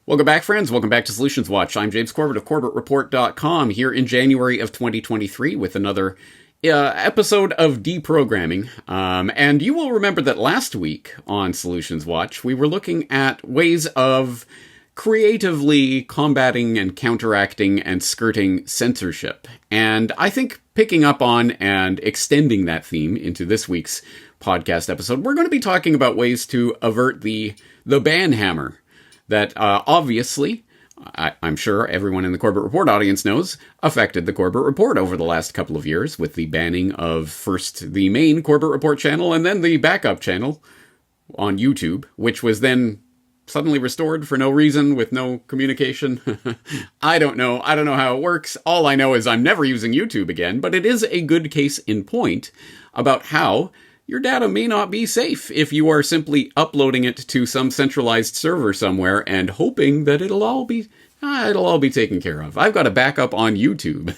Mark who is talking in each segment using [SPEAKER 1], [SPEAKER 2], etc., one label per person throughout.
[SPEAKER 1] Welcome back, friends. Welcome back to Solutions Watch. I'm James Corbett of CorbettReport.com here in January of 2023 with another episode of deprogramming. And you will remember that last week on Solutions Watch, we were looking at ways of creatively combating and counteracting and skirting censorship. And I think picking up on and extending that theme into this week's podcast episode, we're going to be talking about ways to avert the ban hammer that obviously, I'm sure everyone in the Corbett Report audience knows, affected the Corbett Report over the last couple of years with the banning of first the main Corbett Report channel and then the backup channel on YouTube, which was then suddenly restored for no reason with no communication. I don't know how it works. All I know is I'm never using YouTube again, but it is a good case in point about how your data may not be safe if you are simply uploading it to some centralized server somewhere and hoping that it'll all be taken care of. I've got a backup on YouTube.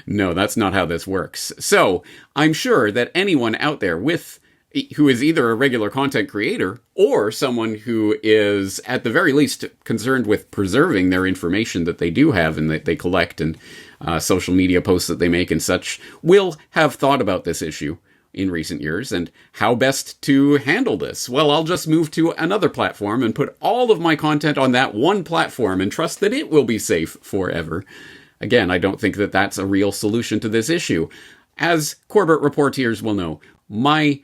[SPEAKER 1] No, that's not how this works. So I'm sure that anyone out there who is either a regular content creator or someone who is at the very least concerned with preserving their information that they do have and that they collect and social media posts that they make and such will have thought about this issue in recent years and how best to handle this. Well, I'll just move to another platform and put all of my content on that one platform and trust that it will be safe forever. Again, I don't think that that's a real solution to this issue. As Corbett reporters will know, my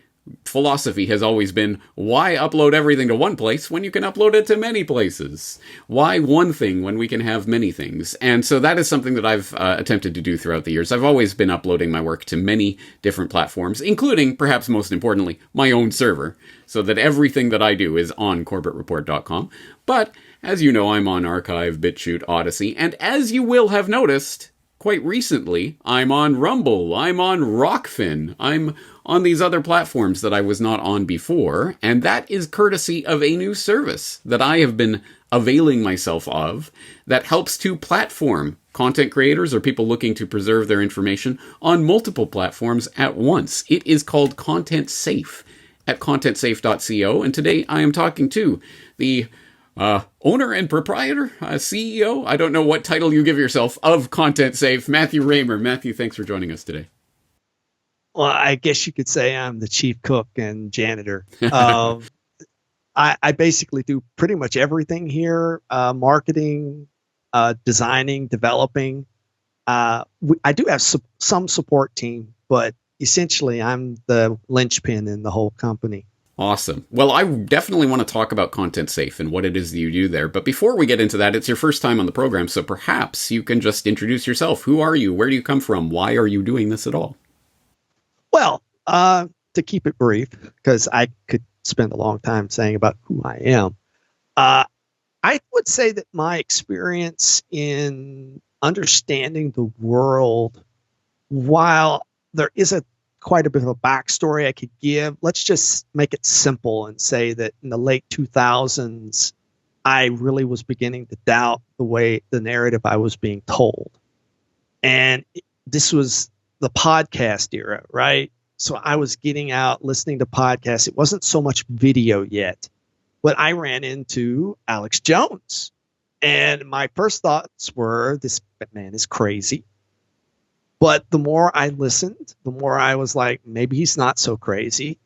[SPEAKER 1] philosophy has always been, why upload everything to one place when you can upload it to many places? Why one thing when we can have many things? And so that is something that I've attempted to do throughout the years. I've always been uploading my work to many different platforms, including, perhaps most importantly, my own server, so that everything that I do is on CorbettReport.com. But, as you know, I'm on Archive, BitChute, Odyssey, and as you will have noticed, quite recently, I'm on Rumble, I'm on Rockfin, I'm on these other platforms that I was not on before, and that is courtesy of a new service that I have been availing myself of that helps to platform content creators or people looking to preserve their information on multiple platforms at once. It is called ContentSafe at contentsafe.co, and today I am talking to the owner and proprietor, CEO, I don't know what title you give yourself, of ContentSafe, Matthew Raymer. Matthew, thanks for joining us today.
[SPEAKER 2] Well, I guess you could say I'm the chief cook and janitor. I basically do pretty much everything here, marketing, designing, developing. I do have some support team, but essentially I'm the linchpin in the whole company.
[SPEAKER 1] Awesome. Well, I definitely want to talk about ContentSafe and what it is that you do there. But before we get into that, it's your first time on the program, so perhaps you can just introduce yourself. Who are you? Where do you come from? Why are you doing this at all?
[SPEAKER 2] Well, to keep it brief, because I could spend a long time saying about who I am, I would say that my experience in understanding the world, while there is quite a bit of a backstory I could give, let's just make it simple and say that in the late 2000s, I really was beginning to doubt the narrative I was being told. And this was the podcast era, right? So I was getting out, listening to podcasts. It wasn't so much video yet, but I ran into Alex Jones. And my first thoughts were, this man is crazy. But the more I listened, the more I was like, maybe he's not so crazy.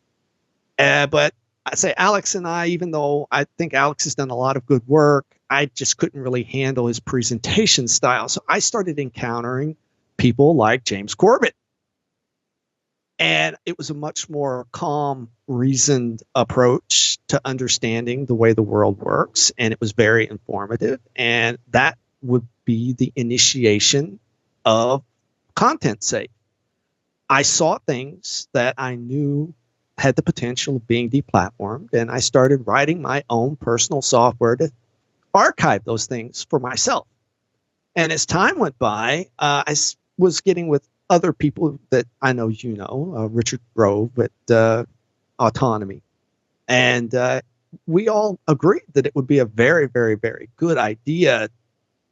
[SPEAKER 2] But I say Alex and I, even though I think Alex has done a lot of good work, I just couldn't really handle his presentation style. So I started encountering people like James Corbett. And it was a much more calm, reasoned approach to understanding the way the world works. And it was very informative. And that would be the initiation of ContentSafe. I saw things that I knew had the potential of being deplatformed. And I started writing my own personal software to archive those things for myself. And as time went by, I was getting with other people that I know you know, Richard Grove at Autonomy. And we all agreed that it would be a very, very, very good idea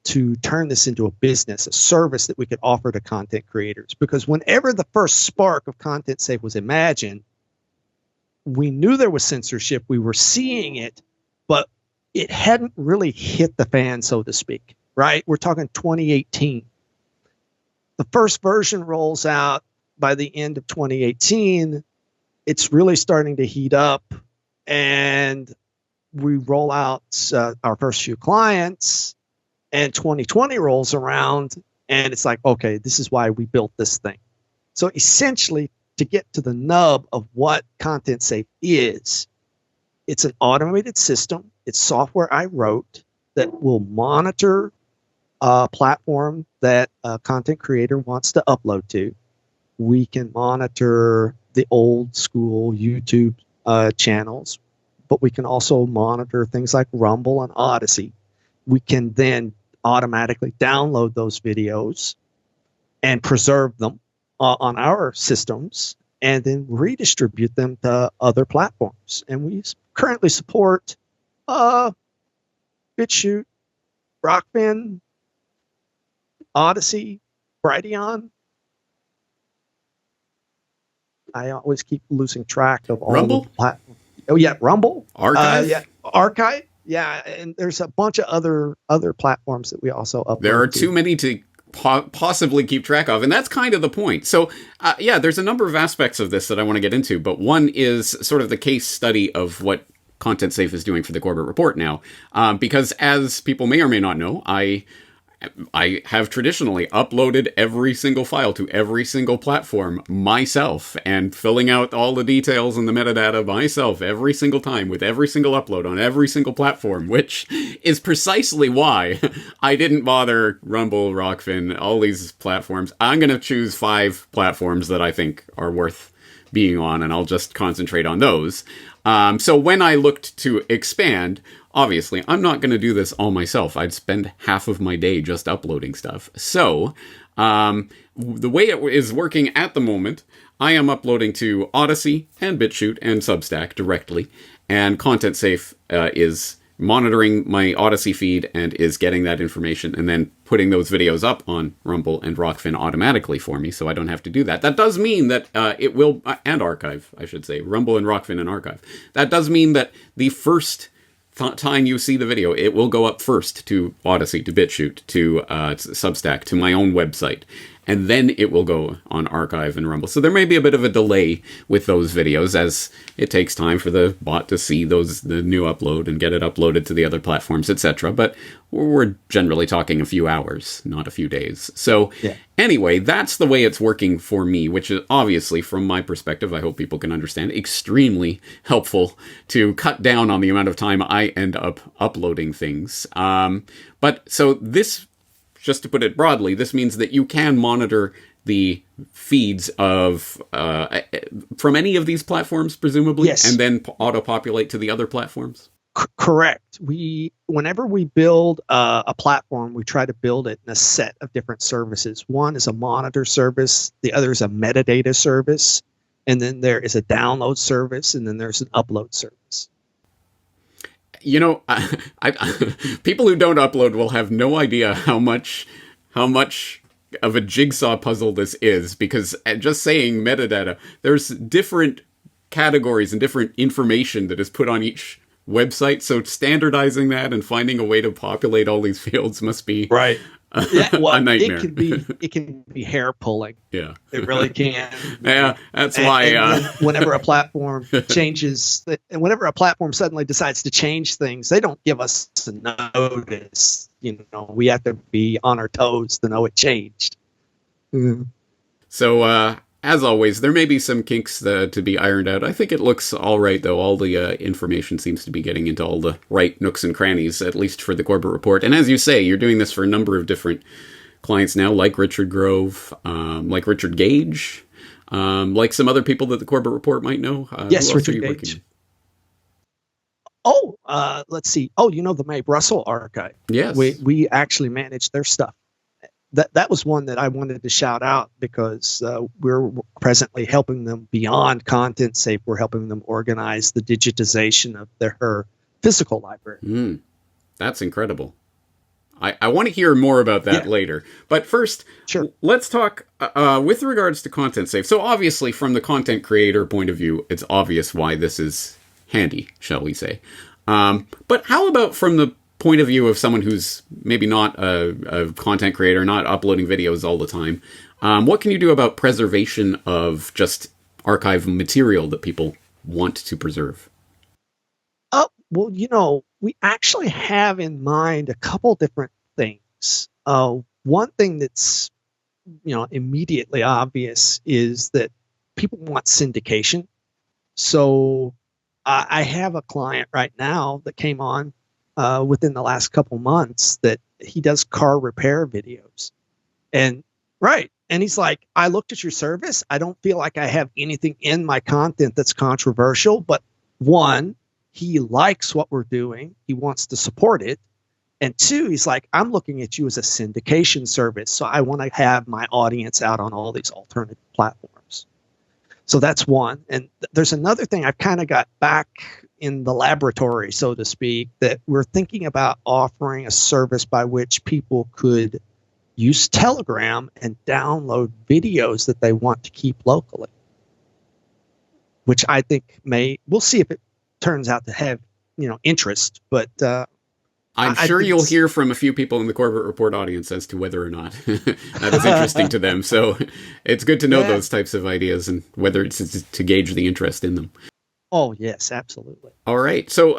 [SPEAKER 2] to turn this into a business, a service that we could offer to content creators. Because whenever the first spark of ContentSafe was imagined, we knew there was censorship. We were seeing it, but it hadn't really hit the fan, so to speak, right? We're talking 2018. The first version rolls out by the end of 2018. It's really starting to heat up, and we roll out our first few clients, and 2020 rolls around, and it's like, okay, this is why we built this thing. So essentially, to get to the nub of what ContentSafe is, it's an automated system. It's software I wrote that will monitor a platform that a content creator wants to upload to. We can monitor the old school YouTube channels, but we can also monitor things like Rumble and Odyssey. We can then automatically download those videos and preserve them on our systems and then redistribute them to other platforms. And we currently support BitChute, Rockfin, Odyssey, Brighteon. I always keep losing track of all
[SPEAKER 1] Rumble?
[SPEAKER 2] the platforms. Oh yeah, Rumble.
[SPEAKER 1] Archive?
[SPEAKER 2] Yeah, Archive. Yeah, and there's a bunch of other platforms that we also upload.
[SPEAKER 1] There are too many to possibly keep track of, and that's kind of the point. So, yeah, there's a number of aspects of this that I want to get into, but one is sort of the case study of what ContentSafe is doing for the Corbett Report now, because as people may or may not know, I have traditionally uploaded every single file to every single platform myself and filling out all the details and the metadata myself every single time with every single upload on every single platform, which is precisely why I didn't bother Rumble, Rockfin, all these platforms. I'm going to choose 5 platforms that I think are worth being on, and I'll just concentrate on those. So when I looked to expand, obviously, I'm not going to do this all myself. I'd spend half of my day just uploading stuff. So, the way it is working at the moment, I am uploading to Odyssey and BitChute and Substack directly, and ContentSafe is monitoring my Odyssey feed and is getting that information and then putting those videos up on Rumble and Rockfin automatically for me, so I don't have to do that. That does mean that it will, and Archive, I should say, Rumble and Rockfin and Archive. That does mean that the first time you see the video, it will go up first to Odyssey, to BitChute, to Substack, to my own website, and then it will go on Archive and Rumble. So there may be a bit of a delay with those videos, as it takes time for the bot to see the new upload and get it uploaded to the other platforms, etc. But we're generally talking a few hours, not a few days. So anyway, that's the way it's working for me, which is obviously, from my perspective, I hope people can understand, extremely helpful to cut down on the amount of time I end up uploading things. But so this, just to put it broadly, this means that you can monitor the feeds of from any of these platforms, presumably,
[SPEAKER 2] yes,
[SPEAKER 1] and then auto-populate to the other platforms?
[SPEAKER 2] Correct. Whenever we build a platform, we try to build it in a set of different services. One is a monitor service, the other is a metadata service, and then there is a download service, and then there's an upload service.
[SPEAKER 1] You know, people who don't upload will have no idea how much of a jigsaw puzzle this is, because just saying metadata, there's different categories and different information that is put on each website. So standardizing that and finding a way to populate all these fields must be
[SPEAKER 2] right.
[SPEAKER 1] A nightmare.
[SPEAKER 2] It can be hair pulling.
[SPEAKER 1] Yeah,
[SPEAKER 2] it really can.
[SPEAKER 1] Yeah, that's why.
[SPEAKER 2] And whenever a platform changes, and whenever a platform suddenly decides to change things, they don't give us a notice. You know, we have to be on our toes to know it changed. Mm-hmm.
[SPEAKER 1] So, as always, there may be some kinks to be ironed out. I think it looks all right, though. All the information seems to be getting into all the right nooks and crannies, at least for the Corbett Report. And as you say, you're doing this for a number of different clients now, like Richard Grove, like Richard Gage, like some other people that the Corbett Report might know.
[SPEAKER 2] Yes, Richard Gage. Oh, let's see. Oh, you know the Mae Russell Archive.
[SPEAKER 1] Yes.
[SPEAKER 2] We actually manage their stuff. That was one that I wanted to shout out, because we're presently helping them beyond ContentSafe. We're helping them organize the digitization of her physical library.
[SPEAKER 1] That's incredible. I want to hear more about that later. But first, let's talk with regards to ContentSafe. So obviously, from the content creator point of view, it's obvious why this is handy, shall we say. But how about from the point of view of someone who's maybe not a content creator, not uploading videos all the time? What can you do about preservation of just archive material that people want to preserve?
[SPEAKER 2] Oh, well, we actually have in mind a couple different things. One thing that's, immediately obvious is that people want syndication. So I have a client right now that came on within the last couple months that he does car repair videos. And right. And he's like, I looked at your service. I don't feel like I have anything in my content that's controversial. But one, he likes what we're doing. He wants to support it. And two, he's like, I'm looking at you as a syndication service. So I want to have my audience out on all these alternative platforms. So that's one. And there's another thing I've kind of got back in the laboratory, so to speak, that we're thinking about offering a service by which people could use Telegram and download videos that they want to keep locally, which I think we'll see if it turns out to have, interest, but
[SPEAKER 1] I'm sure you'll hear from a few people in the Corbett Report audience as to whether or not that is interesting to them. So it's good to know those types of ideas and whether it's to gauge the interest in them.
[SPEAKER 2] Oh, yes, absolutely.
[SPEAKER 1] All right. So,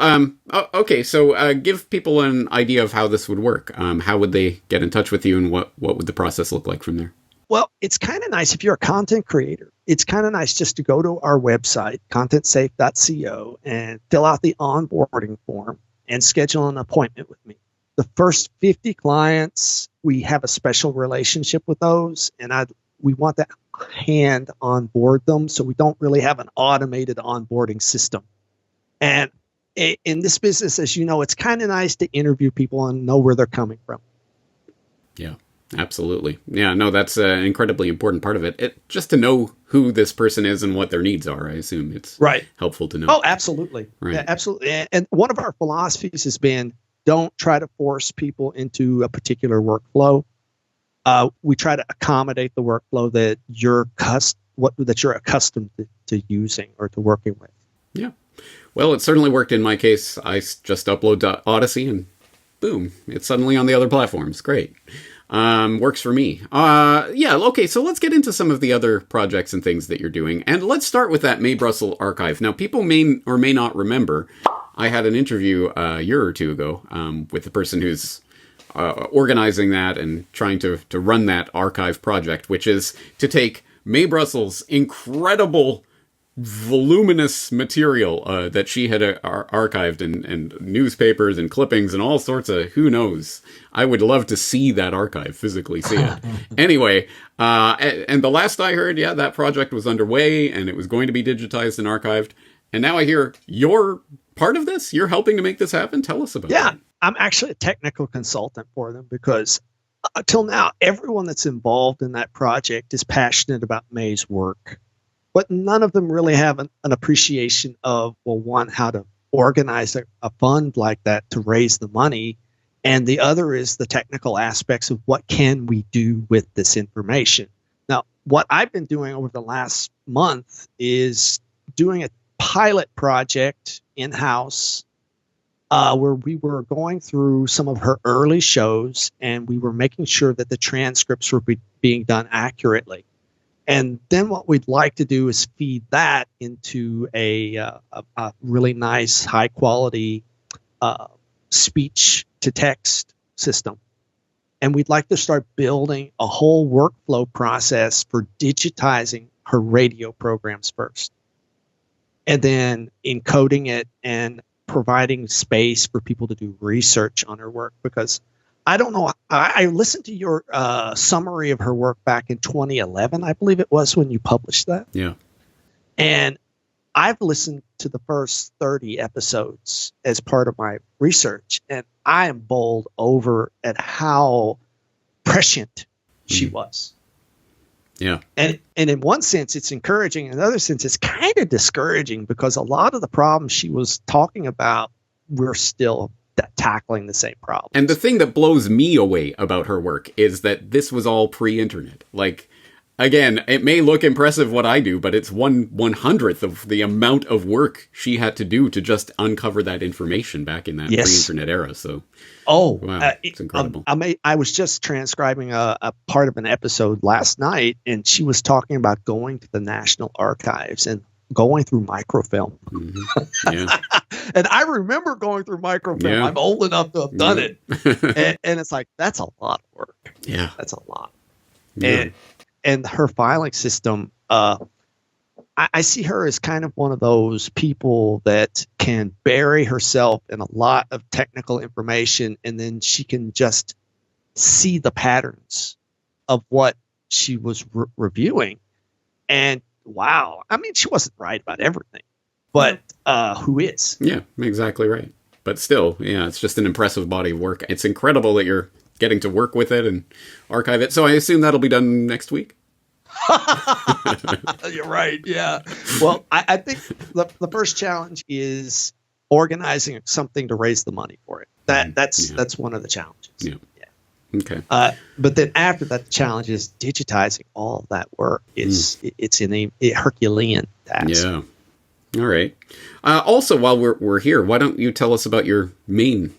[SPEAKER 1] okay. So give people an idea of how this would work. How would they get in touch with you, and what would the process look like from there?
[SPEAKER 2] Well, it's kind of nice if you're a content creator. It's kind of nice just to go to our website, contentsafe.co, and fill out the onboarding form and schedule an appointment with me. The first 50 clients, we have a special relationship with those, and we want to hand onboard them, so we don't really have an automated onboarding system. And in this business, as you know, it's kind of nice to interview people and know where they're coming from.
[SPEAKER 1] Yeah, absolutely. Yeah, no, that's an incredibly important part of it. Just to know who this person is and what their needs are, I assume it's helpful to know.
[SPEAKER 2] Oh, absolutely.
[SPEAKER 1] Right.
[SPEAKER 2] Yeah, absolutely. And one of our philosophies has been, don't try to force people into a particular workflow. We try to accommodate the workflow that you're accustomed to using or to working with.
[SPEAKER 1] Yeah. Well, it certainly worked in my case. I just upload to Odyssey and boom, it's suddenly on the other platforms. Great. Works for me. Okay, so let's get into some of the other projects and things that you're doing. And let's start with that May Brussels archive. Now, people may or may not remember, I had an interview a year or two ago with the person who's organizing that and trying to run that archive project, which is to take May Brussels' incredible voluminous material that she had archived and newspapers and clippings and all sorts of who knows. I would love to see that archive, physically see it. Anyway, and the last I heard, that project was underway and it was going to be digitized and archived. And now I hear you're part of this? You're helping to make this happen? Tell us about that.
[SPEAKER 2] I'm actually a technical consultant for them because until now, everyone that's involved in that project is passionate about May's work. But none of them really have an appreciation of, well, one, how to organize a fund like that to raise the money. And the other is the technical aspects of what can we do with this information. Now, what I've been doing over the last month is doing a pilot project in-house where we were going through some of her early shows and we were making sure that the transcripts were being done accurately. And then what we'd like to do is feed that into a really nice, high quality speech to text system. And we'd like to start building a whole workflow process for digitizing her radio programs first. And then encoding it and providing space for people to do research on her work. Because I don't know, I listened to your summary of her work back in 2011, I believe it was, when you published that.
[SPEAKER 1] Yeah.
[SPEAKER 2] And I've listened to the first 30 episodes as part of my research, and I am bowled over at how prescient she was.
[SPEAKER 1] Yeah.
[SPEAKER 2] And in one sense, it's encouraging. In another sense, it's kind of discouraging because a lot of the problems she was talking about, we're still tackling the same problem.
[SPEAKER 1] And the thing that blows me away about her work is that this was all pre-internet. Like, again, it may look impressive what I do, but it's 1/100th of the amount of work she had to do to just uncover that information back in that pre-internet era. So, wow, it's incredible.
[SPEAKER 2] I was just transcribing a part of an episode last night, and she was talking about going to the National Archives and going through microfilm.
[SPEAKER 1] Mm-hmm. Yeah.
[SPEAKER 2] And I remember going through microfilm.
[SPEAKER 1] Yeah.
[SPEAKER 2] I'm old enough to have done it. And it's like, that's a lot of work.
[SPEAKER 1] Yeah.
[SPEAKER 2] That's a lot.
[SPEAKER 1] Yeah.
[SPEAKER 2] And her filing system, I see her as kind of one of those people that can bury herself in a lot of technical information, and then she can just see the patterns of what she was reviewing. And wow, I mean, she wasn't right about everything, but who is?
[SPEAKER 1] Yeah, exactly right. But still, yeah, it's just an impressive body of work. It's incredible that you're getting to work with it and archive it. So I assume that'll be done next week.
[SPEAKER 2] You're right. Yeah. Well, I think the first challenge is organizing something to raise the money for it. That's one of the challenges.
[SPEAKER 1] Yeah. Okay.
[SPEAKER 2] But then after that, the challenge is digitizing all of that work. It's a Herculean task.
[SPEAKER 1] Yeah. All right. Also, while we're here, why don't you tell us about your main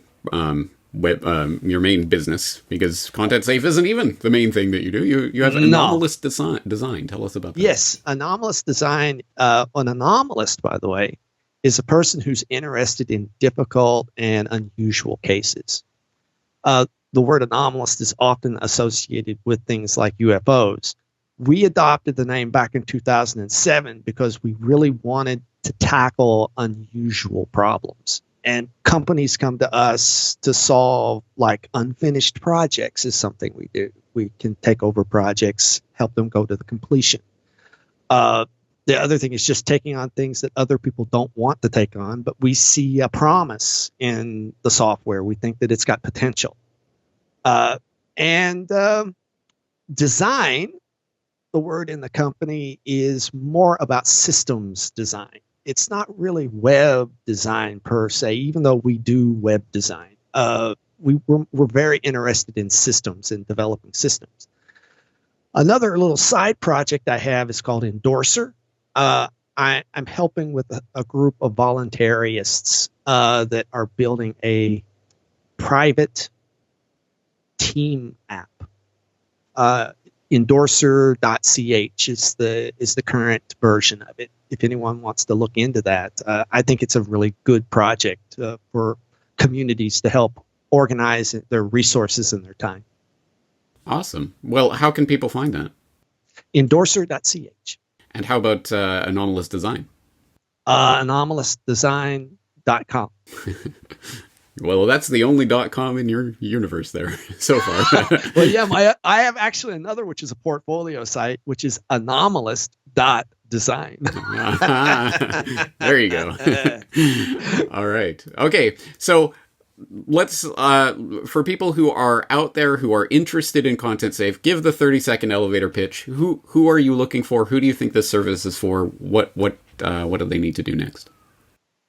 [SPEAKER 1] your main business? Because ContentSafe isn't even the main thing that you do. You have anomalous design. Tell us about that.
[SPEAKER 2] Yes, anomalous design. An anomalist, by the way, is a person who's interested in difficult and unusual cases. The word anomalist is often associated with things like UFOs. We adopted the name back in 2007 because we really wanted to tackle unusual problems. And companies come to us to solve like unfinished projects is something we do. We can take over projects, help them go to the completion. The other thing is just taking on things that other people don't want to take on, but we see a promise in the software. We think that it's got potential. And design, the word in the company, is more about systems design. It's not really web design per se, even though we do web design. We're very interested in systems and developing systems. Another little side project I have is called Endorser. I'm helping with a group of voluntarists that are building a private team app. Endorser.ch is the current version of it. If anyone wants to look into that, I think it's a really good project for communities to help organize their resources and their time. Awesome.
[SPEAKER 1] Well, how can people find that?
[SPEAKER 2] Endorser.ch.
[SPEAKER 1] And how about Anomalous Design?
[SPEAKER 2] AnomalousDesign.com.
[SPEAKER 1] Well, that's the only .com in your universe there so far.
[SPEAKER 2] Well, yeah, I have actually another, which is a portfolio site, which is anomalous.design.
[SPEAKER 1] There you go. All right. Okay. So let's, for people who are out there who are interested in ContentSafe, give the 30-second elevator pitch. Who are you looking for? Who do you think this service is for? What do they need to do next?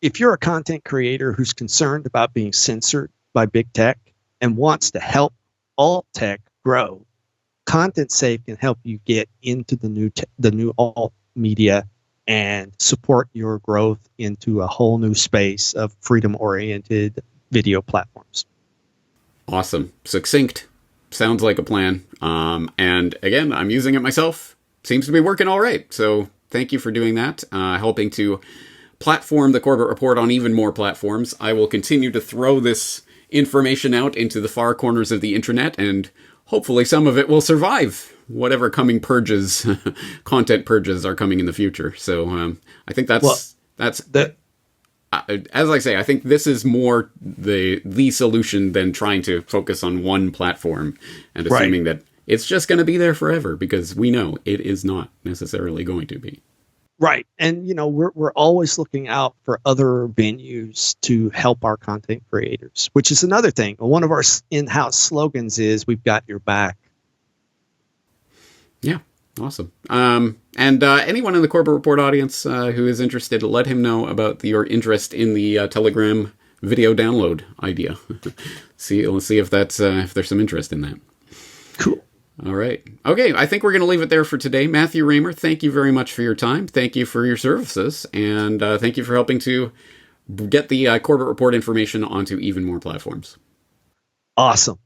[SPEAKER 2] If you're a content creator who's concerned about being censored by big tech and wants to help alt tech grow, ContentSafe can help you get into the new alt media and support your growth into a whole new space of freedom-oriented video platforms.
[SPEAKER 1] Awesome. Succinct. Sounds like a plan. And again, I'm using it myself. Seems to be working all right. So thank you for doing that, helping to platform the Corbett Report on even more platforms. I will continue to throw this information out into the far corners of the internet, and hopefully some of it will survive whatever coming purges, content purges are coming in the future. So I think that's as I say, I think this is more the solution than trying to focus on one platform and assuming that it's just going to be there forever, because we know it is not necessarily going to be.
[SPEAKER 2] Right. And, we're always looking out for other venues to help our content creators, which is another thing. One of our in-house slogans is, we've got your back.
[SPEAKER 1] Yeah. Awesome. And anyone in the Corbett Report audience who is interested, let him know about your interest in the Telegram video download idea. Let's see if that's if there's some interest in that.
[SPEAKER 2] Cool.
[SPEAKER 1] All right. Okay, I think we're going to leave it there for today. Matthew Raymer, thank you very much for your time. Thank you for your services. And thank you for helping to get the Corbett Report information onto even more platforms.
[SPEAKER 2] Awesome.